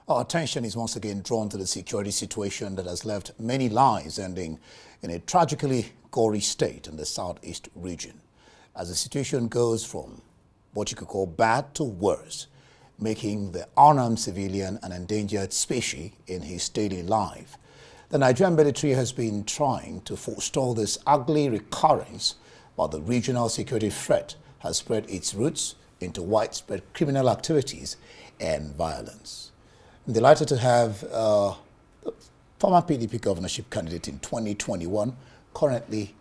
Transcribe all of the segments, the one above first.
Our attention is once again drawn to the security situation that has left many lives ending in a tragically gory state in the southeast region. As the situation goes from what you could call bad to worse, making the unarmed civilian an endangered species in his daily life. The Nigerian military has been trying to forestall this ugly recurrence, but the regional security threat has spread its roots into widespread criminal activities and violence. I'm delighted to have the former PDP governorship candidate in 2021, currently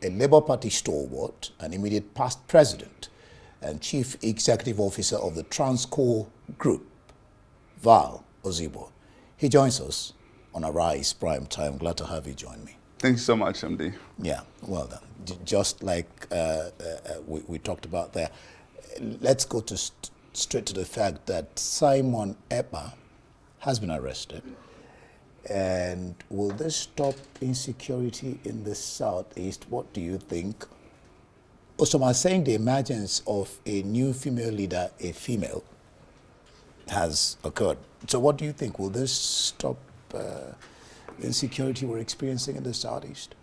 a Labour Party stalwart, an immediate past president, and Chief Executive Officer of the Transcorp Group, Ozigbo. He joins us on Arise Prime Time. Glad to have you join me. Thank you so much, Nnamdi. Yeah, well done. Just like we talked about there, let's go straight to the fact that Simon Ekpa has been arrested. And will this stop insecurity in the southeast? What do you think? Also, I'm saying the emergence of a new female leader, a female, has occurred. So what do you think? Will this stop insecurity we're experiencing in the southeast?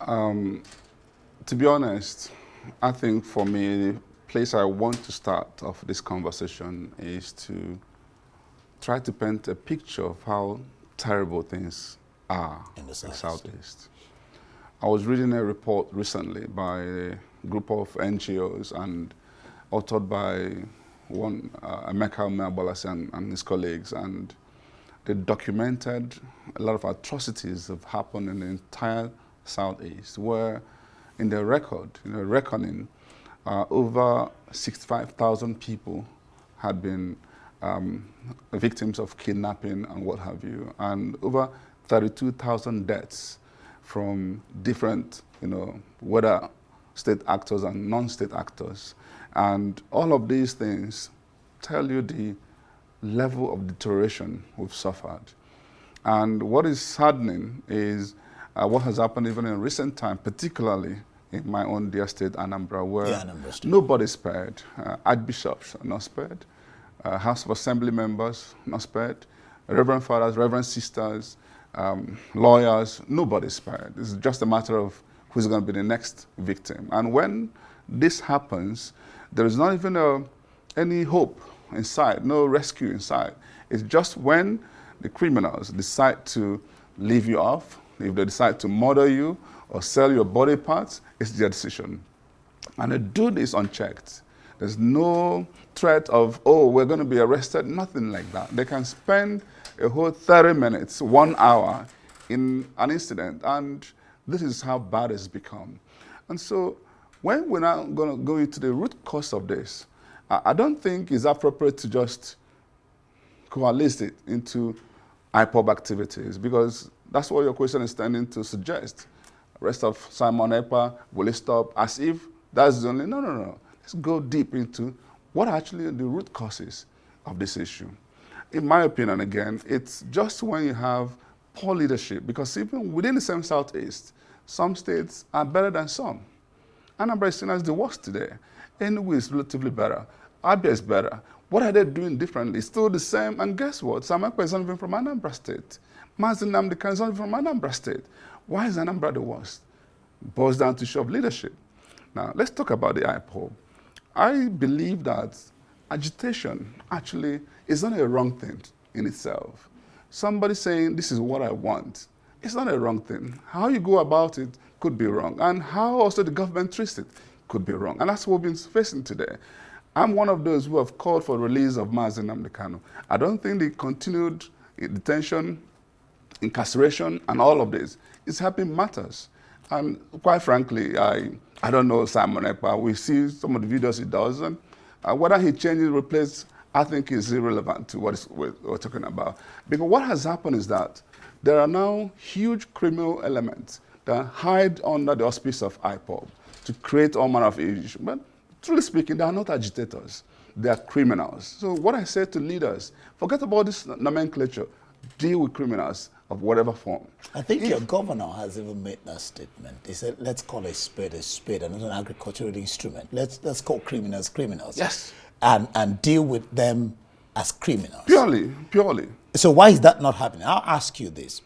To be honest, I think for me, the place I want to start off this conversation is to try to paint a picture of how terrible things are in the southeast. I was reading a report recently by a group of NGOs and authored by one Emeka Umeabolasi and his colleagues, and they documented a lot of atrocities that have happened in the entire southeast, where in their record, in their reckoning, over 65,000 people had been victims of kidnapping and what have you, and over 32,000 deaths from different, whether state actors and non-state actors. And all of these things tell you the level of deterioration we've suffered. And what is saddening is what has happened even in recent time, particularly in my own dear state, Anambra, where nobody's spared. Archbishops are not spared. House of Assembly members not spared. Reverend fathers, reverend sisters, lawyers, nobody's spared. It's just a matter of who's going to be the next victim. And when this happens, there is not even any hope in sight, no rescue in sight. It's just when the criminals decide to leave you off, if they decide to murder you or sell your body parts, it's their decision. And they do this unchecked. There's no threat of, oh, we're going to be arrested, nothing like that. They can spend a whole 30 minutes, 1 hour in an incident, and this is how bad it's become. And so when we're now going to go into the root cause of this, I don't think it's appropriate to just coalesce it into IPOB activities, because that's what your question is tending to suggest. Arrest of Simon Ekpa, will it stop? As if that's the only, no. Let's go deep into what are actually the root causes of this issue. In my opinion, again, it's just when you have poor leadership, because even within the same Southeast, some states are better than some. Anambra is seen as the worst today. Enugu is relatively better. Abia is better. What are they doing differently? It's still the same, and guess what? Simon Ekpa is not even from Anambra State. Nnamdi is not even from Anambra State. Why is Anambra the worst? It boils down to issue of leadership. Now, let's talk about the IPOB. I believe that agitation actually is not a wrong thing in itself. Somebody saying, this is what I want, it's not a wrong thing. How you go about it could be wrong, and how also the government treats it could be wrong. And that's what we've been facing today. I'm one of those who have called for the release of Nnamdi Kanu. I don't think the continued detention, incarceration, and all of this is helping matters. And quite frankly, I don't know Simon Ekpa. We see some of the videos he does, and whether he changes, replaces, I think is irrelevant to what we're talking about. Because what has happened is that there are now huge criminal elements that hide under the auspices of IPOB to create all manner of issues. But truly speaking, they are not agitators. They are criminals. So what I say to leaders, forget about this nomenclature. Deal with criminals of whatever form. I think your governor has even made that statement. He said, let's call a spade, and not an agricultural instrument. Let's call criminals criminals. Yes. And deal with them as criminals. Purely. So why is that not happening? I'll ask you this,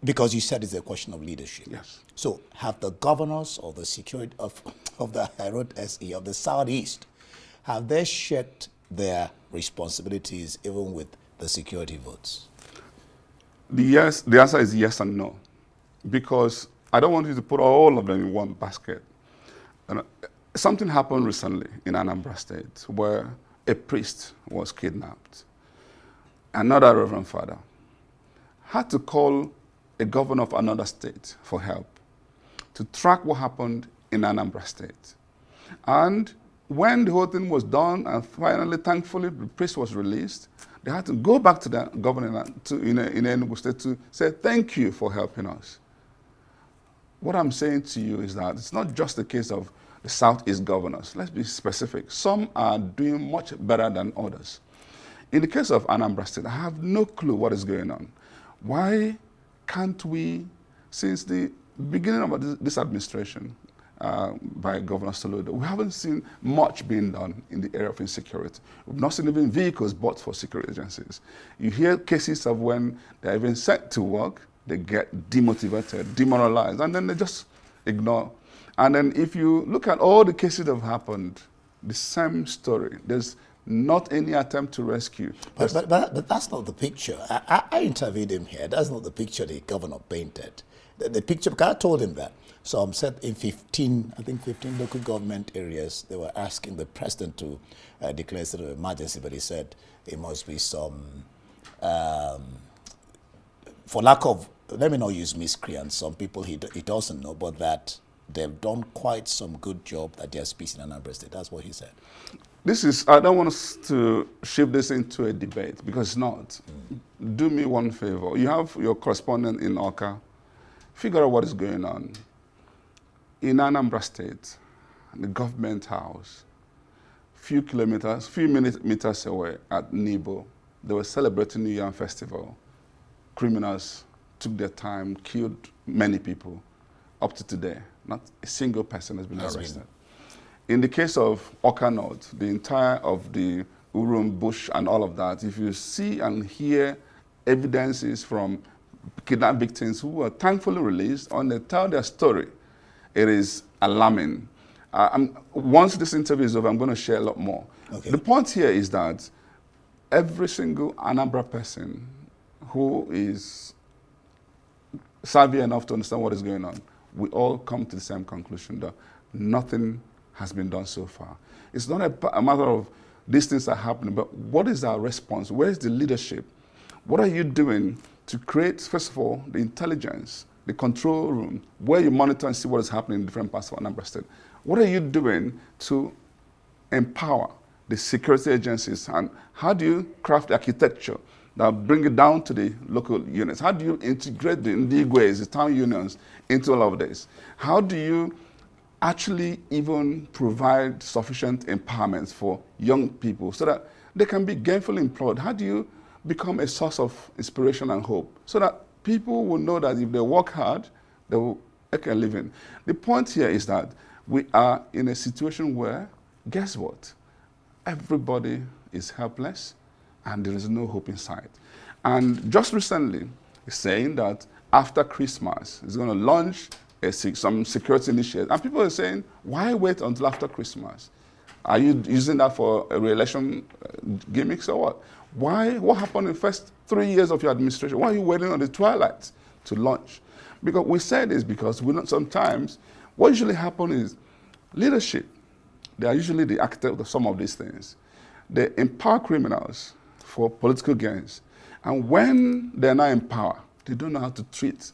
because you said it's a question of leadership. Yes. So have the governors of the security of the I wrote SE of the Southeast, have they shared their responsibilities even with the security votes? The answer is yes and no, because I don't want you to put all of them in one basket. And something happened recently in Anambra State where a priest was kidnapped. Another reverend father had to call a governor of another state for help to track what happened in Anambra State. And when the whole thing was done and finally, thankfully, the priest was released, they had to go back to the governor in Enugu State to say, thank you for helping us. What I'm saying to you is that it's not just the case of the Southeast governors. Let's be specific. Some are doing much better than others. In the case of Anambra State, I have no clue what is going on. Why can't we, since the beginning of this administration by Governor Soludo, we haven't seen much being done in the area of insecurity. We've not seen even vehicles bought for security agencies. You hear cases of when they're even sent to work, they get demotivated, demoralized, and then they just ignore. And then if you look at all the cases that have happened, the same story. There's not any attempt to rescue. But that's not the picture. I interviewed him here. That's not the picture the governor painted. The picture, because I told him that. So I'm said in 15 local government areas, they were asking the president to declare a state of emergency, but he said it must be some, for lack of, let me not use miscreants, some people he doesn't know, but that they've done quite some good job that they're speaking in Anambra State. That's what he said. I don't want us to shift this into a debate, because it's not. Do me one favor. You have your correspondent in Awka. Figure out what is going on. In Anambra State, the government house, few meters away at Nibo, they were celebrating New Year Festival. Criminals took their time, killed many people. Up to today, not a single person has been arrested. In the case of Awka North, the entire of the Urum bush and all of that, if you see and hear evidences from kidnapped victims who were thankfully released, and they tell their story, it is alarming. Once this interview is over, I'm going to share a lot more. Okay. The point here is that every single Anambra person who is savvy enough to understand what is going on, we all come to the same conclusion that nothing has been done so far. It's not a matter of these things are happening, but what is our response? Where is the leadership? What are you doing to create, first of all, the intelligence, the control room, where you monitor and see what is happening in different parts of Anambra State? What are you doing to empower the security agencies? And how do you craft the architecture that bring it down to the local units? How do you integrate the Ndigwes, the town unions, into all of this? How do you actually even provide sufficient empowerment for young people so that they can be gainfully employed? How do you become a source of inspiration and hope so that people will know that if they work hard, they will make a living? The point here is that we are in a situation where, guess what? Everybody is helpless and there is no hope in sight. And just recently, he's saying that after Christmas, he's going to launch some security initiative. And people are saying, why wait until after Christmas? Are you using that for a re-election gimmicks or what? Why? What happened in the first 3 years of your administration? Why are you waiting on the twilight to launch? Because we say this because we know sometimes what usually happens is leadership. They are usually the architect of some of these things. They empower criminals for political gains. And when they're not in power, they don't know how to treat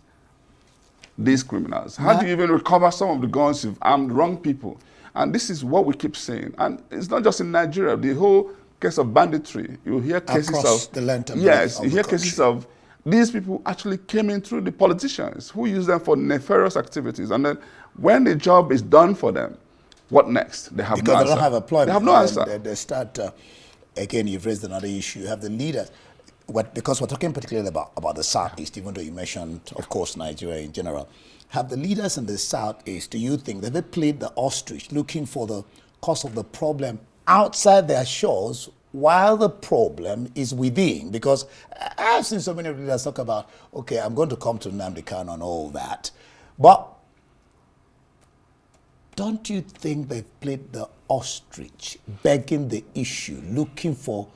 these criminals. How do you even recover some of the guns you've armed wrong people? And this is what we keep saying. And it's not just in Nigeria. The whole case of banditry, you hear cases across of the length and yes, breadth you of hear the cases country. of these people actually came in through the politicians who use them for nefarious activities. And then when the job is done for them, what next? They have because no answer. They don't have employment. They have no answer. They start, again, you've raised another issue. You have the leaders. Because we're talking particularly about the Southeast, even though you mentioned, of course, Nigeria in general. Have the leaders in the Southeast, do you think, that they played the ostrich looking for the cause of the problem outside their shores while the problem is within, because I've seen so many leaders talk about, okay, I'm going to come to Nnamdi Kanu and all that, but don't you think they've played the ostrich, begging the issue, looking for,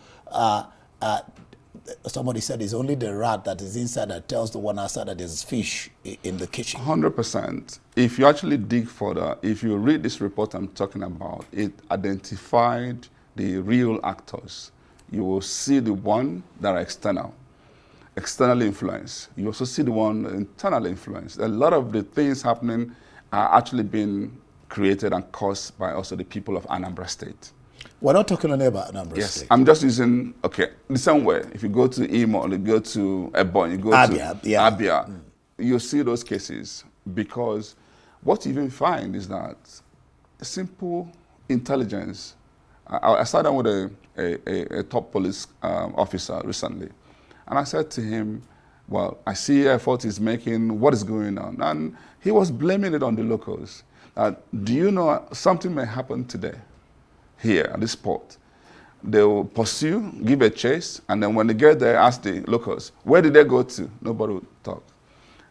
somebody said it's only the rat that is inside that tells the one outside that there's fish in the kitchen. 100%. If you actually dig further, if you read this report I'm talking about, it identified the real actors. You will see the one that are externally influenced. You also see the one internally influenced. A lot of the things happening are actually being created and caused by also the people of Anambra State. We're not talking only about Anambra Yes, State. I'm just using, okay, the same way. If you go to Imo, you go to Ebon, you go Abia, to yeah. Abia, you see those cases, because what you even find is that simple intelligence. I sat down with a top police officer recently, and I said to him, well, I see effort he's making, what is going on? And he was blaming it on the locals. Do you know something may happen today here at this port? They will pursue, give a chase, and then when they get there, ask the locals, where did they go to? Nobody would talk.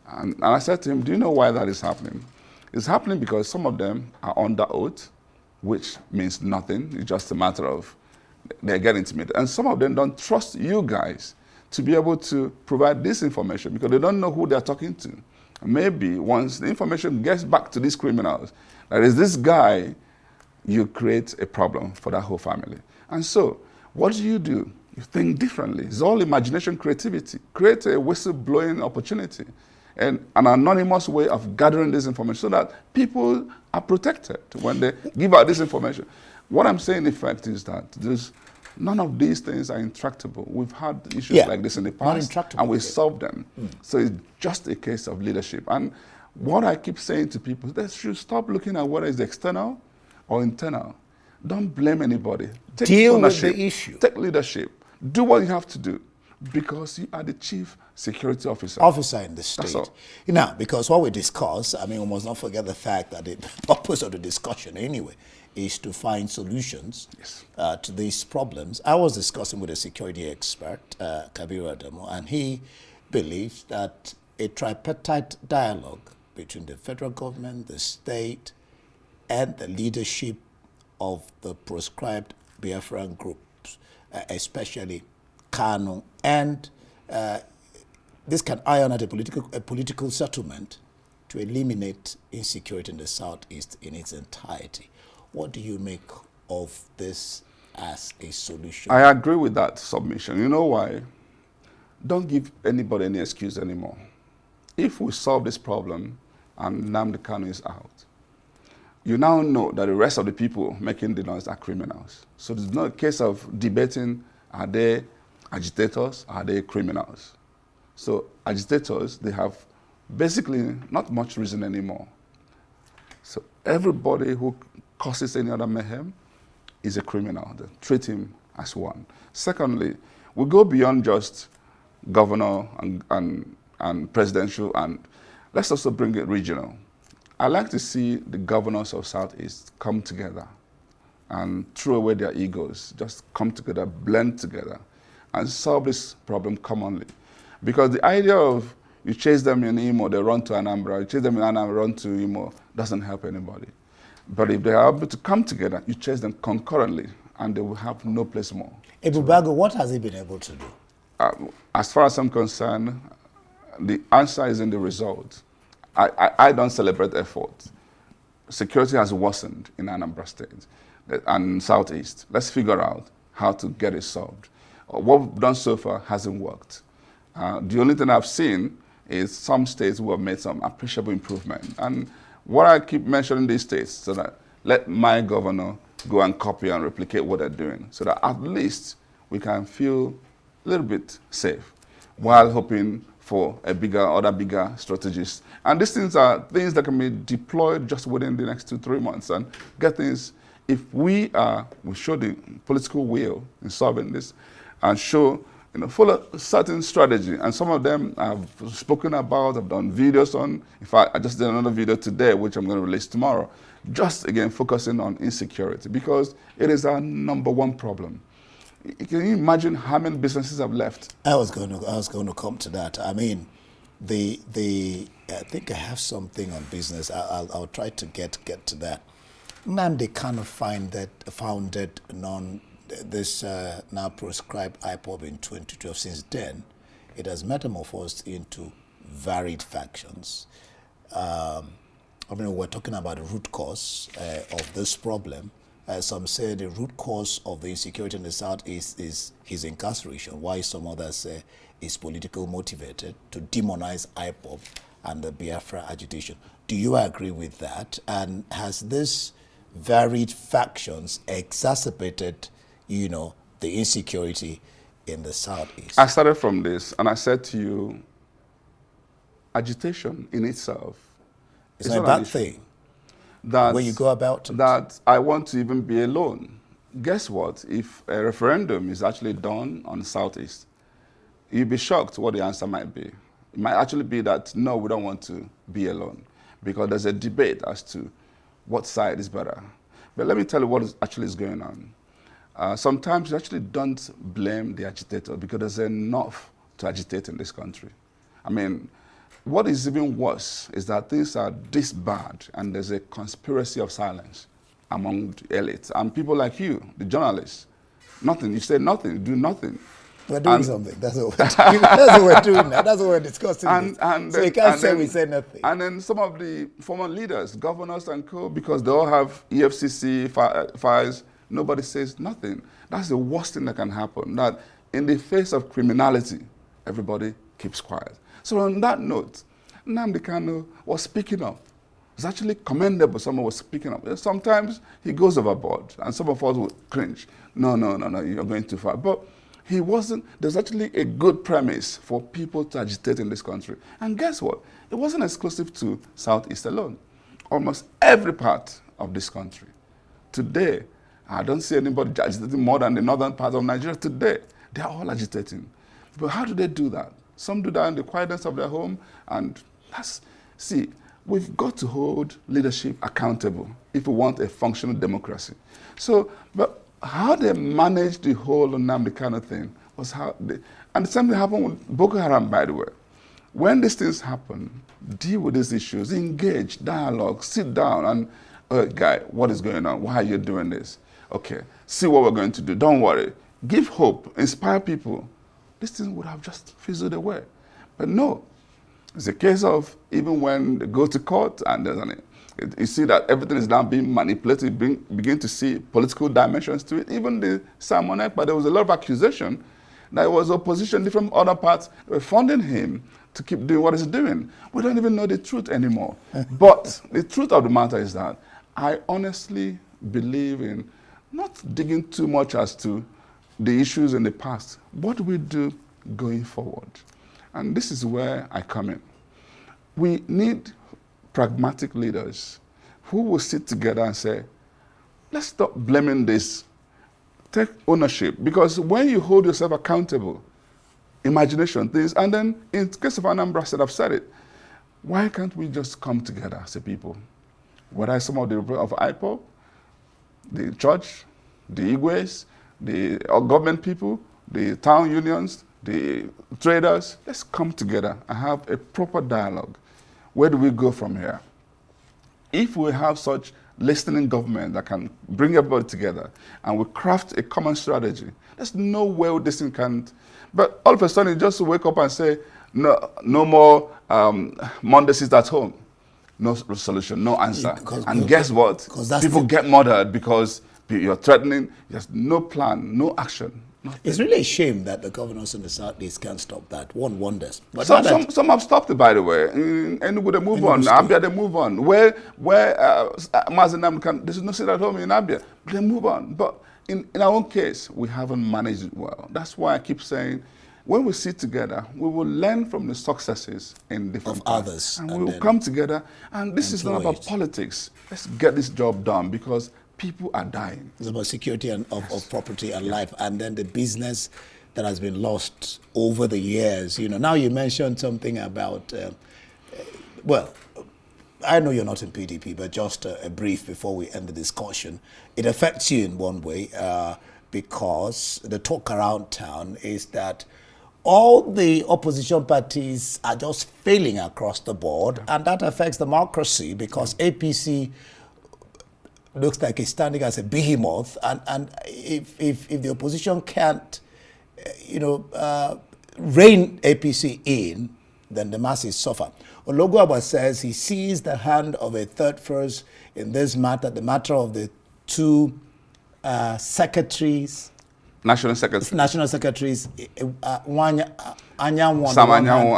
And I said to him, do you know why that is happening? It's happening because some of them are under oath, which means nothing. It's just a matter of they're getting intimidated. And some of them don't trust you guys to be able to provide this information because they don't know who they're talking to. Maybe once the information gets back to these criminals, that is this guy, you create a problem for that whole family. And so, what do? You think differently. It's all imagination, creativity. Create a whistleblowing opportunity and an anonymous way of gathering this information so that people are protected when they give out this information. What I'm saying, in fact, is that none of these things are intractable. We've had issues like this in the past, and we solved them. So it's just a case of leadership. And what I keep saying to people is they should stop looking at whether it's external or internal. Don't blame anybody. Take Deal ownership. with the issue. Take leadership. Do what you have to do because you are the chief security officer. Officer in the state. That's all. Now, because what we discuss, I mean, we must not forget the fact that the purpose of the discussion anyway is to find solutions to these problems. I was discussing with a security expert, Kabiru Adamu, and he believes that a tripartite dialogue between the federal government, the state, and the leadership of the proscribed Biafran groups, especially Kanu, and this can iron out a political settlement to eliminate insecurity in the Southeast in its entirety. What do you make of this as a solution? I agree with that submission. You know why? Don't give anybody any excuse anymore. If we solve this problem and Nnamdi Kanu is out, you now know that the rest of the people making the noise are criminals. So it's not a case of debating, are they agitators, are they criminals? So agitators, they have basically not much reason anymore. So everybody who causes any other mayhem is a criminal. They treat him as one. Secondly, we go beyond just governor and presidential, and let's also bring it regional. I like to see the governors of Southeast come together and throw away their egos, just come together, blend together, and solve this problem commonly. Because the idea of you chase them in Imo, they run to Anambra, you chase them in Anambra, run to Imo, doesn't help anybody. But if they are able to come together, you chase them concurrently, and they will have no place more. Ebubago, what has he been able to do? As far as I'm concerned, the answer is in the result. I don't celebrate effort. Security has worsened in Anambra State and Southeast. Let's figure out how to get it solved. What we've done so far hasn't worked. The only thing I've seen is some states who have made some appreciable improvement. And what I keep mentioning these states, so that let my governor go and copy and replicate what they're doing, so that at least we can feel a little bit safe while hoping for other bigger strategies. And these things are things that can be deployed just within the next 2-3 months and get things, if we show the political will in solving this and show, follow a certain strategy. And some of them I've spoken about, I've done videos on. In fact, I just did another video today, which I'm going to release tomorrow, just again focusing on insecurity because it is our #1 problem. Can you imagine how many businesses have left? I was going to come to that. I mean, I think I have something on business. I'll try to get to that. Nnamdi Kanu founded this now proscribed IPOB in 2012. Since then, it has metamorphosed into varied factions. I mean, we're talking about the root cause of this problem. Some say the root cause of the insecurity in the South is his incarceration, while some others say is political motivated to demonize IPOB and the Biafra agitation. Do you agree with that? And has this varied factions exacerbated, the insecurity in the Southeast? I started from this, and I said to you, agitation in itself is not a bad thing. That when you go about it. That I want to even be alone. Guess what? If a referendum is actually done on the Southeast, you'd be shocked what the answer might be. It might actually be that, no, we don't want to be alone, because there's a debate as to what side is better. But let me tell you what actually is going on. Sometimes you actually don't blame the agitator, because there's enough to agitate in this country. I mean, what is even worse is that things are this bad, and there's a conspiracy of silence among the elite. And people like you, the journalists, nothing. You say nothing, you do nothing. We're doing something. That's what we're doing. That's what we're doing now. That's what we're discussing. So you can't say we say nothing. And then some of the former leaders, governors and co, because they all have EFCC files, nobody says nothing. That's the worst thing that can happen, that in the face of criminality, everybody keeps quiet. So on that note, Nnamdi Kanu was speaking up. It's actually commendable someone was speaking up. Sometimes he goes overboard, and some of us will cringe. No, you're going too far. But he wasn't. There's actually a good premise for people to agitate in this country. And guess what? It wasn't exclusive to Southeast alone. Almost every part of this country. Today, I don't see anybody agitating more than the northern part of Nigeria today. They're all agitating. But how do they do that? Some do that in the quietness of their home, and we've got to hold leadership accountable if we want a functional democracy. So, but how they managed the whole Nnamdi Kanu thing was and the same thing happened with Boko Haram, by the way. When these things happen, deal with these issues, engage, dialogue, sit down and, guy, what is going on? Why are you doing this? Okay, see what we're going to do. Don't worry. Give hope, inspire people. This thing would have just fizzled away. But no, it's a case of even when they go to court and you see that everything is now being manipulated, begin to see political dimensions to it. Even the Simon Ekpa, there was a lot of accusation that it was opposition, different other parts were funding him to keep doing what he's doing. We don't even know the truth anymore. But the truth of the matter is that I honestly believe in not digging too much as to the issues in the past. What do we do going forward? And this is where I come in. We need pragmatic leaders who will sit together and say, let's stop blaming this. Take ownership. Because when you hold yourself accountable, imagination, things, and then in case of Anambra, I've said it, why can't we just come together as a people? Whether it's some of the of IPOB, the church, the Igwes, the government people, the town unions, the traders, let's come together and have a proper dialogue. Where do we go from here? If we have such listening government that can bring everybody together and we craft a common strategy, there's no way this thing can't. But all of a sudden, you just wake up and say, no more Monday sits at home. No solution, no answer. And guess what? People get murdered because you're threatening. There's no plan, no action. Nothing. It's really a shame that the governors in the Southeast can't stop that. One wonders. But some have stopped it, by the way. And would they move on? Abia, they move on. Where Mazenam can, there's no sit at home in Abia. They move on. But in our own case, we haven't managed it well. That's why I keep saying, when we sit together, we will learn from the successes in different parts, others. And we will come together. And this is not about politics. Let's get this job done because people are dying. It's about security of property and life, and then the business that has been lost over the years. Now you mentioned something about, well, I know you're not in PDP, but just a brief before we end the discussion. It affects you in one way. because the talk around town is that all the opposition parties are just failing across the board, and that affects democracy because APC looks like it's standing as a behemoth, and if the opposition can't, rein APC in, then the masses suffer. Olugbagba says he sees the hand of a third force in this matter, the matter of the two secretaries. National secretaries, Anyanwu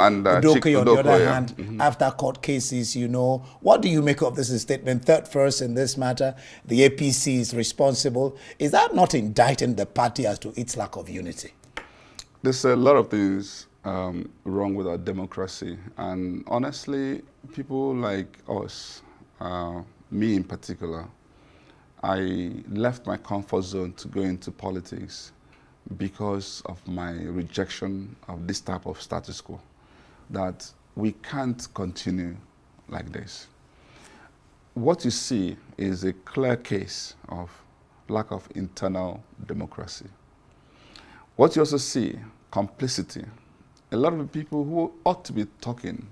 and Udoka on the other hand, after court cases, What do you make of this statement? Third first in this matter, the APC is responsible. Is that not indicting the party as to its lack of unity? There's a lot of things wrong with our democracy. And honestly, people like us, me in particular, I left my comfort zone to go into politics because of my rejection of this type of status quo, that we can't continue like this. What you see is a clear case of lack of internal democracy. What you also see, complicity. A lot of the people who ought to be talking,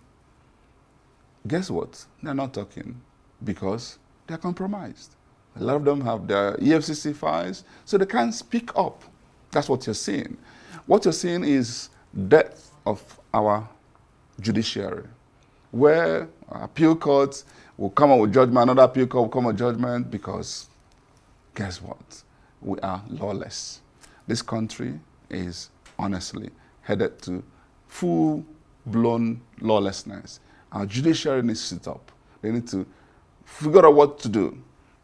guess what? They're not talking because they're compromised. A lot of them have their EFCC files, so they can't speak up. That's what you're seeing. What you're seeing is death of our judiciary, where appeal courts will come up with judgment, another appeal court will come up with judgment, because guess what? We are lawless. This country is honestly headed to full-blown lawlessness. Our judiciary needs to sit up. They need to figure out what to do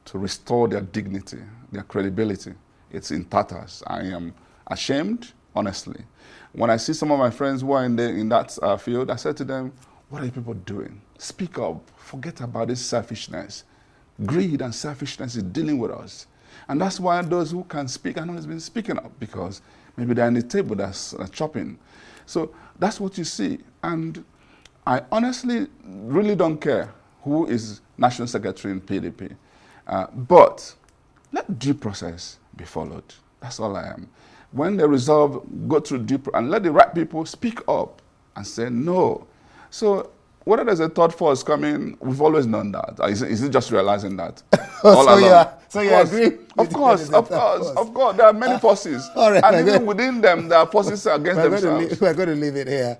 to restore their dignity, their credibility. It's in tatters. I am ashamed, honestly. When I see some of my friends who are in that field, I said to them, what are you people doing? Speak up. Forget about this selfishness. Greed and selfishness is dealing with us. And that's why those who can speak are not always been speaking up, because maybe they're in the table that's chopping. So that's what you see. And I honestly really don't care who is National Secretary in PDP. But let due process be followed. That's all I am. When they resolve, go through due process and let the right people speak up and say no. So whether there's a third force coming, we've always known that. Is it just realizing that? So you agree? Of course. There are many forces. All right, and even within them, there are forces against themselves. We're going to leave it here.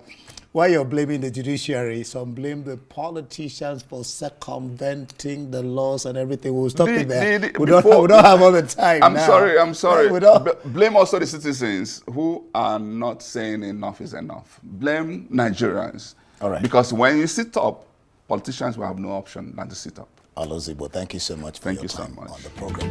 While you're blaming the judiciary, some blame the politicians for circumventing the laws and everything. We'll stop it there. We don't have all the time. I'm sorry. Blame also the citizens who are not saying enough is enough. Blame Nigerians. All right. Because when you sit up, politicians will have no option than to sit up. Ozigbo, thank you so much for your time on the program.